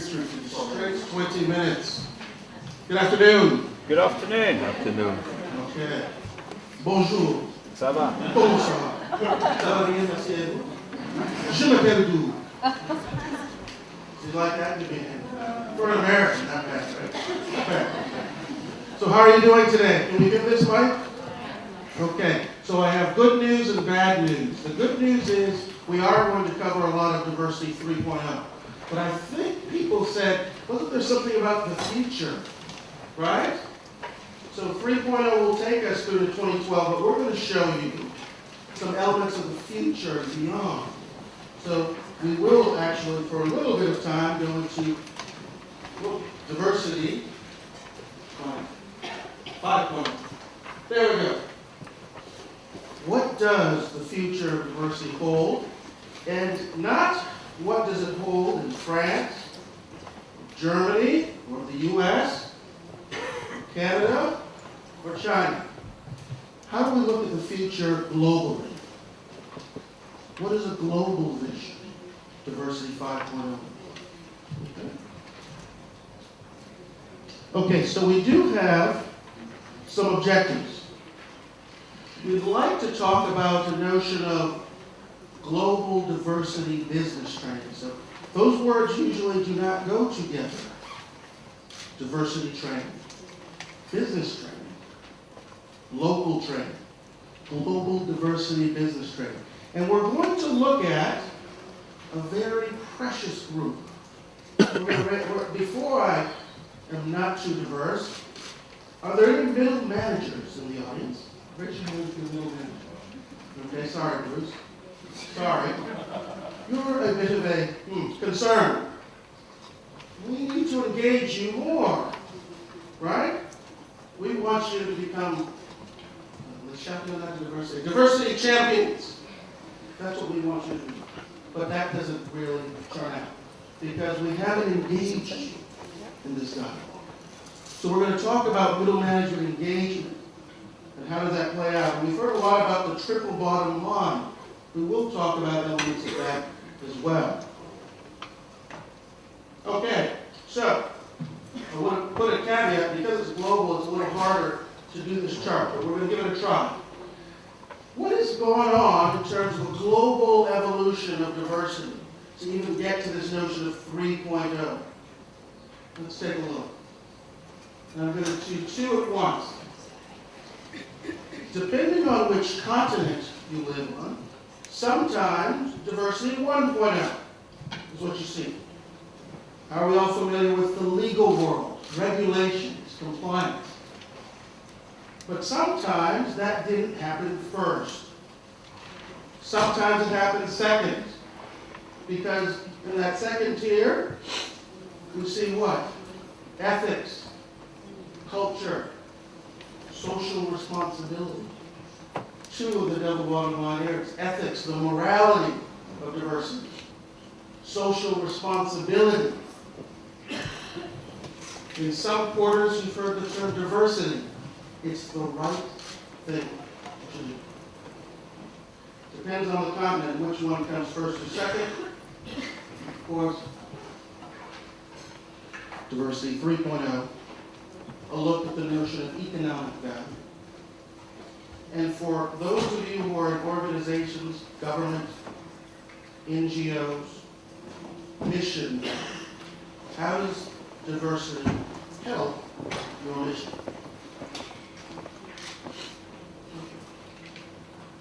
Straight 20 minutes. Good afternoon. Good afternoon. Afternoon. Okay. Bonjour. Ça va? Comment ça va? Ça va bien, merci à vous. Je m'appelle Dou. You like that? For an American, not bad, right? Not bad. So how are you doing today? Can we give this mic? Okay. So I have good news and bad news. The good news is we are going to cover a lot of Diversity 3.0. But I think people said, wasn't there something about the future, right? So 3.0 will take us through to 2012, but we're going to show you some elements of the future and beyond. So we will actually, for a little bit of time, go into diversity 5.0. There we go. What does the future of diversity hold? And not what does it hold in France, Germany, or the US, Canada, or China? How do we look at the future globally? What is a global vision? Diversity 5.0. Okay, so we do have some objectives. We'd like to talk about the notion of global diversity business training. So those words usually do not go together. Diversity training, business training, local training, global diversity business training. And we're going to look at a very precious group. Before I am not too diverse, are there any middle managers in the audience? Raise your hand if you're a middle manager. Okay, sorry, Bruce. Sorry. You're a bit of a concern. We need to engage you more, right? We want you to become the champion of diversity champions. That's what we want you to do. But that doesn't really turn out because we haven't engaged you in this dialogue. So we're going to talk about middle management engagement and how does that play out. And we've heard a lot about the triple bottom line. We will talk about elements of that as well. Okay, so I want to put a caveat. Because it's global, it's a little harder to do this chart, but we're going to give it a try. What is going on in terms of a global evolution of diversity to even get to this notion of 3.0? Let's take a look. And I'm going to do two at once. Depending on which continent you live on, sometimes diversity 1.0 is what you see. Are we all familiar with the legal world, regulations, compliance? But sometimes that didn't happen first. Sometimes it happened second. Because in that second tier, we see what? Ethics, culture, social responsibility. Two of the double bottom line areas. Ethics, the morality of diversity. Social responsibility. In some quarters, you've heard the term diversity. It's the right thing to do. Depends on the continent which one comes first or second. Of course, diversity 3.0, a look at the notion of economic value. And for those of you who are in organizations, government, NGOs, mission, how does diversity help your mission?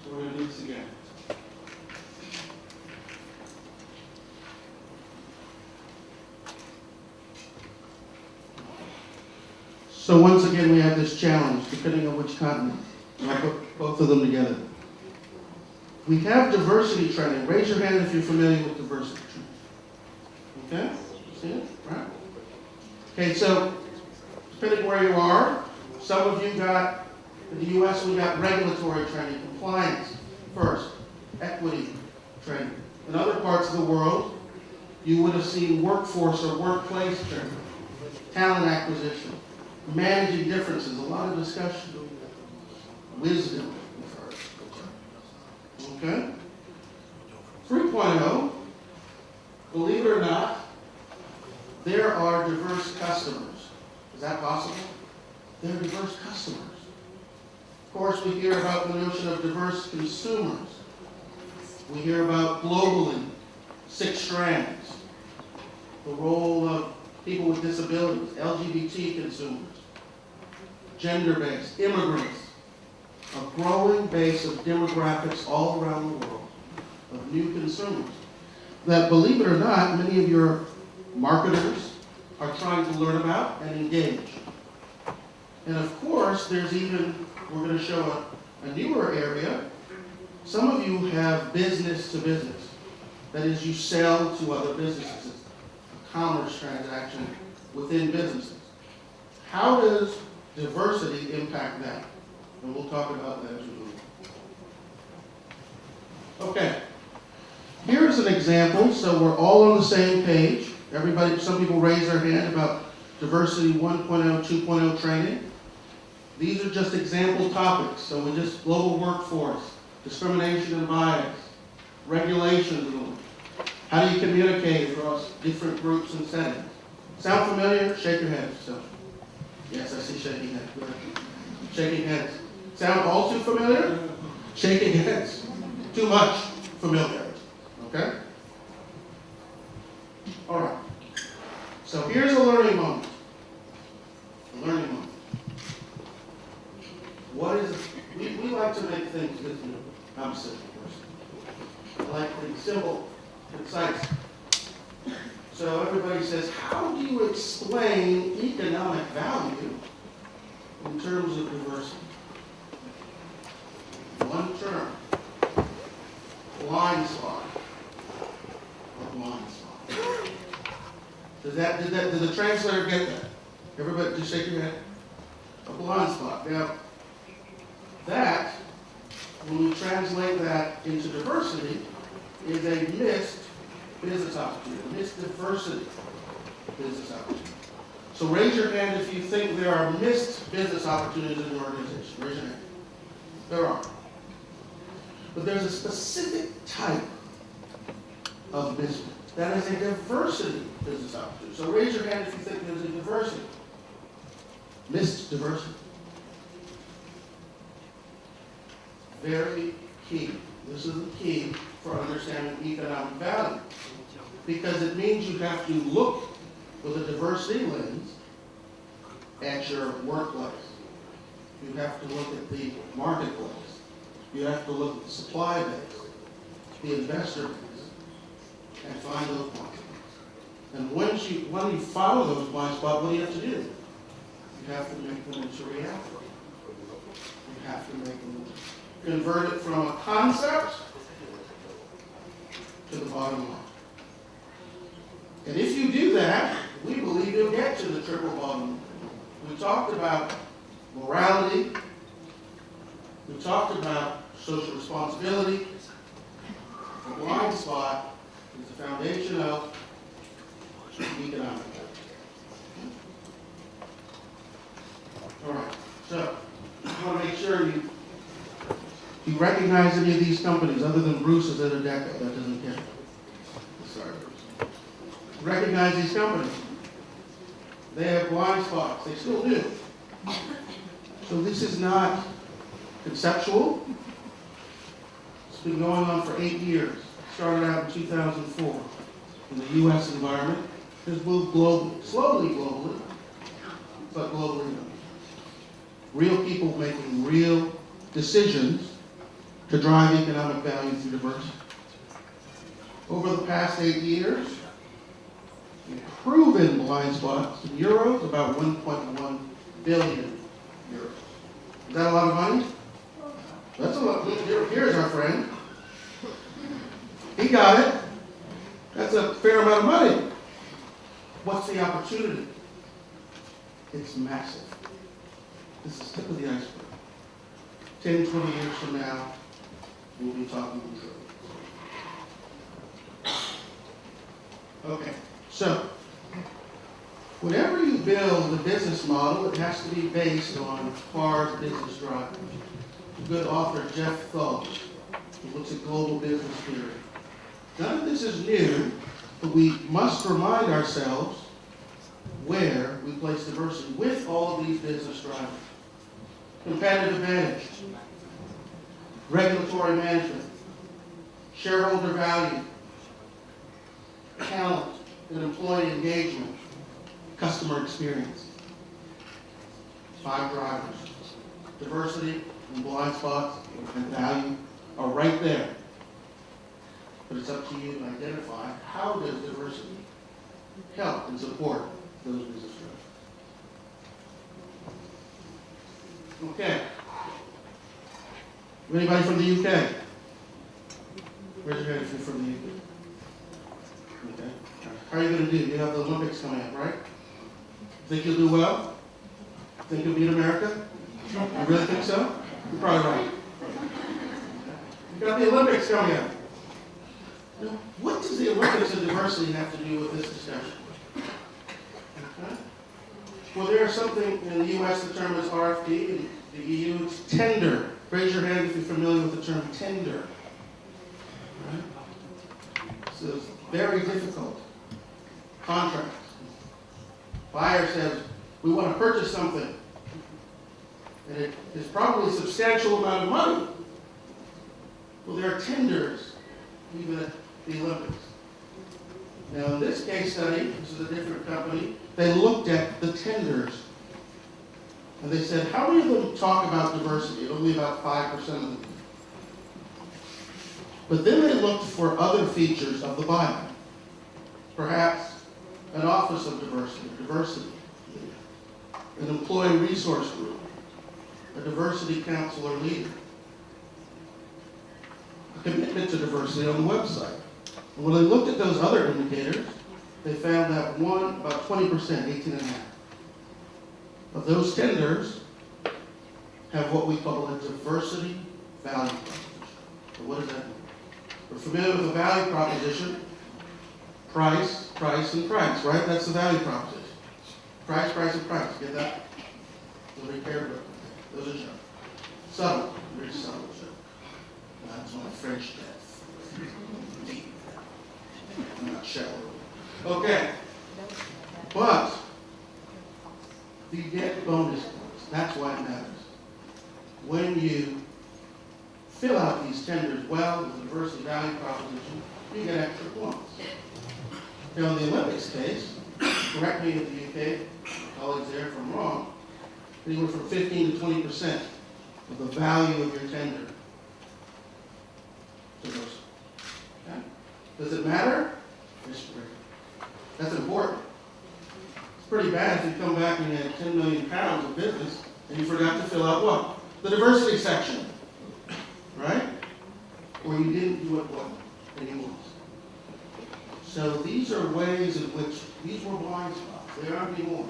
So we're going to do this again. So once again, we have this challenge, depending on which continent. I'll put both of them together. We have diversity training. Raise your hand if you're familiar with diversity training. Okay? See it? Right? Okay, so depending where you are, some of you got, in the US, we got regulatory training, compliance first, equity training. In other parts of the world, you would have seen workforce or workplace training, talent acquisition, managing differences, a lot of discussion, wisdom, okay? 3.0, believe it or not, there course, we hear about the notion of diverse consumers. We hear about globally, 6 strands, the role of people with disabilities, LGBT consumers, gender-based, immigrants, a growing base of demographics all around the world of new consumers that, believe it or not, many of your marketers are trying to learn about and engage. And of course, there's even, we're going to show a newer area. Some of you have business to business. That is, you sell to other businesses. It's a commerce transaction within businesses. How does diversity impact that? And we'll talk about that as we move. Okay. Here's an example, so we're all on the same page. Everybody, some people raise their hand about diversity 1.0, 2.0 training. These are just example topics. So we just global workforce, discrimination and bias, regulations, how do you communicate across different groups and settings. Sound familiar? Shake your head. So, yes, I see shaking heads. Good. Shaking heads. Sound all too familiar? Shaking heads. Too much familiar. Okay? All right. So here's a learning moment. A learning moment. What is it? We like to make things good. I'm a simple person. I like things simple, concise. So everybody says, how do you explain economic value in terms of diversity? One term. Blind spot. A blind spot. Did the translator get that? Everybody just shake your head. A blind spot. Now, that, when we translate that into diversity, is a missed business opportunity, a missed diversity business opportunity. So raise your hand if you think there are missed business opportunities in your organization. Raise your hand. There are. But there's a specific type of business that is a diversity business opportunity. So raise your hand if you think there's a diversity. Missed diversity. Very key. This is the key for understanding economic value. Because it means you have to look with a diversity lens at your workplace. You have to look at the marketplace. You have to look at the supply base, the investor base, and find those blind spots. And when you follow those blind spots, what do you have to do? You have to make them into reality. You have to make them convert it from a concept to the bottom line. And if you do that, we believe you'll get to the triple bottom line. We talked about morality. We talked about social responsibility. The blind spot is the foundation of economic value. All right, so I want to make sure you recognize any of these companies other than Bruce is at a decade. That doesn't count. Sorry, Bruce. Recognize these companies. They have blind spots. They still do. So this is not conceptual. It's been going on for 8 years. Started out in 2004 in the U.S. environment. Has moved globally, slowly globally, but globally enough. Real people making real decisions to drive economic value through diversity. Over the past 8 years, proven blind spots in euros, about 1.1 billion euros. Is that a lot of money? That's a lot. Here's our friend. He got it. That's a fair amount of money. What's the opportunity? It's massive. This is the tip of the iceberg. 10, 20 years from now, we'll be talking in trillions. Okay, so whenever you build a business model, it has to be based on hard business drivers. A good author, Jeff Thull, who looks at global business theory. None of this is new, but we must remind ourselves where we place diversity with all of these business drivers. competitive advantage, regulatory management, shareholder value, talent and employee engagement, customer experience. 5 drivers. Diversity and blind spots and value are right there. But it's up to you to identify how does diversity help and support those business growth. Okay. Anybody from the UK? Raise your hand if you're from the UK. Okay. How are you going to do? You have the Olympics coming up, right? Think you'll do well? Think you'll beat America? You really think so? You're probably right. You got the Olympics coming up. Now, what does the Olympics and diversity have to do with this discussion? Okay. Well, there's something in the U.S. the term is RFP, in the EU it's tender. Raise your hand if you're familiar with the term tender. Right? So it's very difficult. Contract. Buyer says, we want to purchase something. And it is probably a substantial amount of money. Well, there are tenders, even at the Olympics. Now, in this case study, this is a different company, they looked at the tenders. And they said, how many of them talk about diversity? Only about 5% of them. But then they looked for other features of the buyer. Perhaps an office of diversity, an employee resource group, a diversity council or leader, a commitment to diversity on the website. And when they looked at those other indicators, they found that about 20%, 18.5%, of those tenders have what we call a diversity value proposition. So what does that mean? We're familiar with the value proposition. Price, price, and price, right? That's the value proposition. Price, price, and price. Get that? Nobody cared about that. Those are shown. Subtle. Very subtle show. That's my French death. Deep. I'm not shallow. Okay. But you get bonus points. That's why it matters. When you fill out these tenders well with the diversity value proposition, you get extra points. Now, in the Olympics case, correct me if the UK colleagues there if I'm wrong, anywhere from 15 to 20% of the value of your tender. Okay? Does it matter? That's important. It's pretty bad if you come back and you had 10 million pounds of business and you forgot to fill out what? The diversity section. Right? Or you didn't do it well anymore. So these are ways in which these were blind spots. There aren't anymore.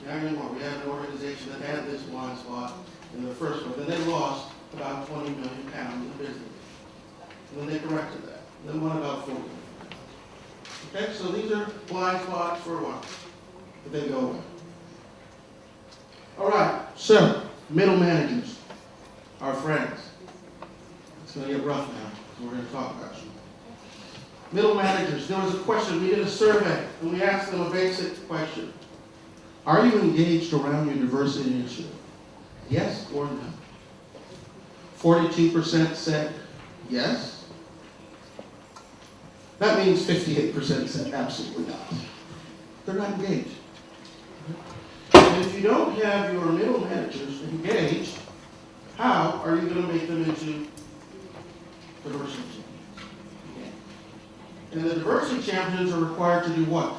There aren't anymore. We had an organization that had this blind spot in the first one. Then they lost about 20 million pounds of business. And then they corrected that. Then one about 40. Okay, so these are blind spots for a while. But they go away. All right, so middle managers, our friends. It's going to get rough now, so we're going to talk about you. Middle managers, there was a question, we did a survey, and we asked them a basic question. Are you engaged around your diversity initiative? Yes or no? 42% said yes. That means 58% said absolutely not. They're not engaged. And if you don't have your middle managers engaged, how are you going to make them into diversity champions? And the diversity champions are required to do what?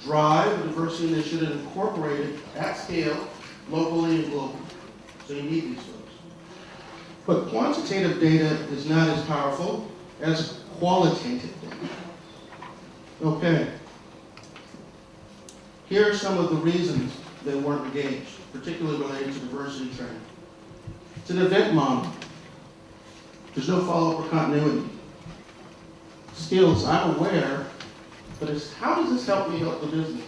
Drive a diversity initiative and incorporate it at scale, locally and globally. So you need these folks. But quantitative data is not as powerful as qualitative data. Okay. Here are some of the reasons they weren't engaged, particularly related to diversity training. It's an event model. There's no follow-up or continuity. Skills, I'm aware, but it's how does this help me help the business?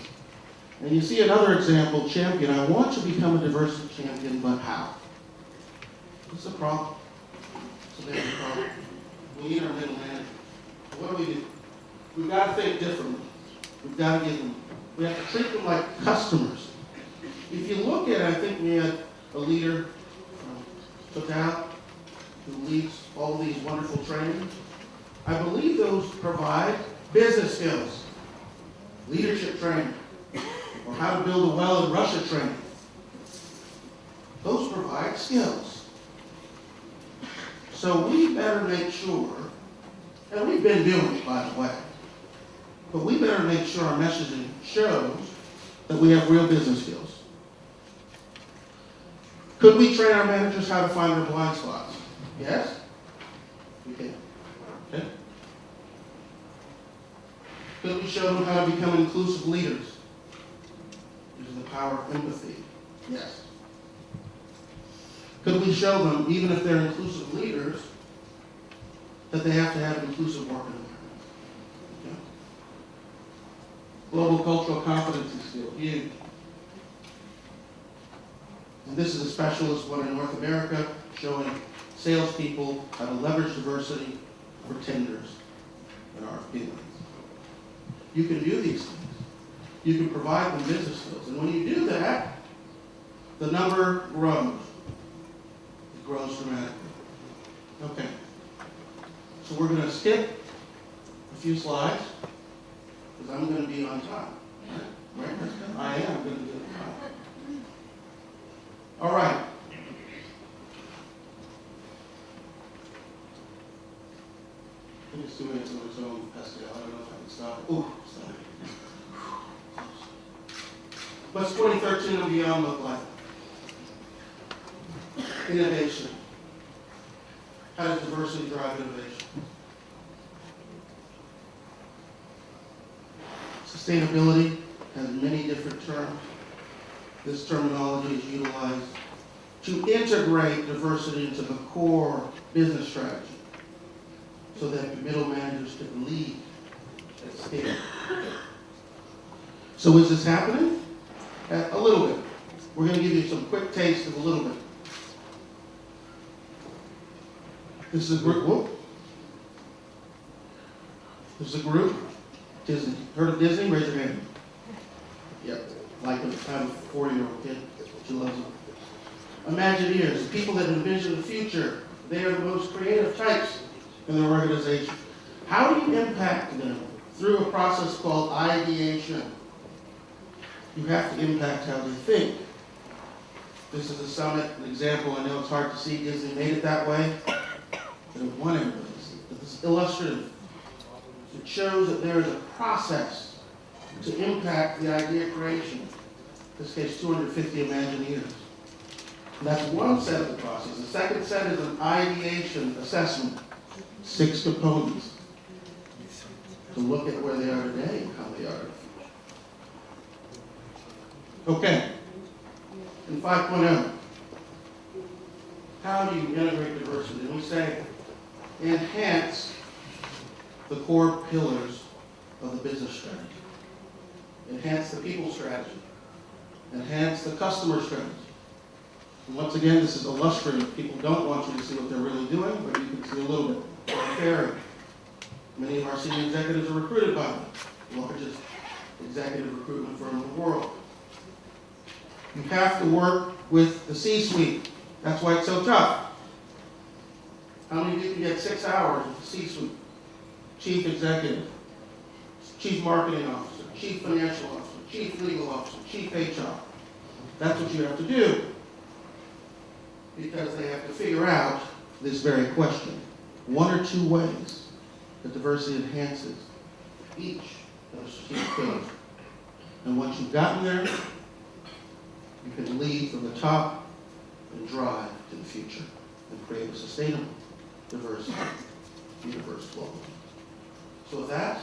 And you see another example, champion. I want to become a diversity champion, but how? What's the problem? It's a big problem. We need our middle manager. What do? We've got to think differently. We've got to give them. We have to treat them like customers. If you look at, I think we had a leader from Total who leads all these wonderful trainings. I believe those provide business skills, leadership training, or how to build a well in Russia training. Those provide skills. So we better make sure, and we've been doing it, by the way, but we better make sure our messaging shows that we have real business skills. Could we train our managers how to find their blind spots? Yes? We can. Okay? Could we show them how to become inclusive leaders? Using the power of empathy? Yes. Could we show them, even if they're inclusive leaders, that they have to have an inclusive work environment? Okay? Global cultural competency skill, huge. And this is a specialist one in North America, showing salespeople how to leverage diversity for tenders and RFP lines. You can do these things. You can provide them business skills. And when you do that, the number grows. It grows dramatically. Okay. So we're going to skip a few slides because I'm going to be on time. Right? I am going to be on time. All right. I think it's 2 minutes on its own, Pascal. I don't know if I can stop it. Oh, stop it. What's 2013 and beyond look like? Innovation. How does diversity drive innovation? Sustainability has many different terms. This terminology is utilized to integrate diversity into the core business strategy so that the middle managers can lead at scale. So is this happening? A little bit. We're going to give you some quick taste of a little bit. This is a group. Whoop. This is a group. Disney. Heard of Disney? Raise your hand. Yep. Like I have a 4-year-old kid. She loves them. Imagineers, people that envision the future. They are the most creative types in their organization. How do you impact them? Through a process called ideation. You have to impact how they think. This is a summit, an example. I know it's hard to see. Disney made it that way. But at one end of this, this is illustrative. It shows that there is a process to impact the idea creation. In this case, 250 Imagineers. And that's one set of the process. The second set is an ideation assessment. 6 components to look at where they are today and how they are in the future. Okay. In 5.0, how do you integrate diversity? And we say, enhance the core pillars of the business strategy. Enhance the people strategy. Enhance the customer strategy. And once again, this is illustrative. People don't want you to see what they're really doing, but you can see a little bit. Fair. Many of our senior executives are recruited by them, the largest executive recruitment firm in the world. You have to work with the C-suite. That's why it's so tough. How many of you can get 6 hours with the C-suite? Chief executive, chief marketing officer, chief financial officer, chief legal officer, chief HR. That's what you have to do because they have to figure out this very question. 1 or 2 ways that diversity enhances each of those strategic pillars. And once you've gotten there, you can lead from the top and drive to the future and create a sustainable, diverse universe globally. So with that,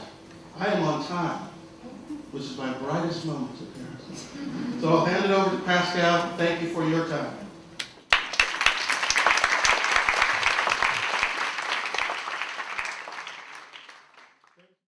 I am on time, which is my brightest moment, apparently. So I'll hand it over to Pascal. Thank you for your time.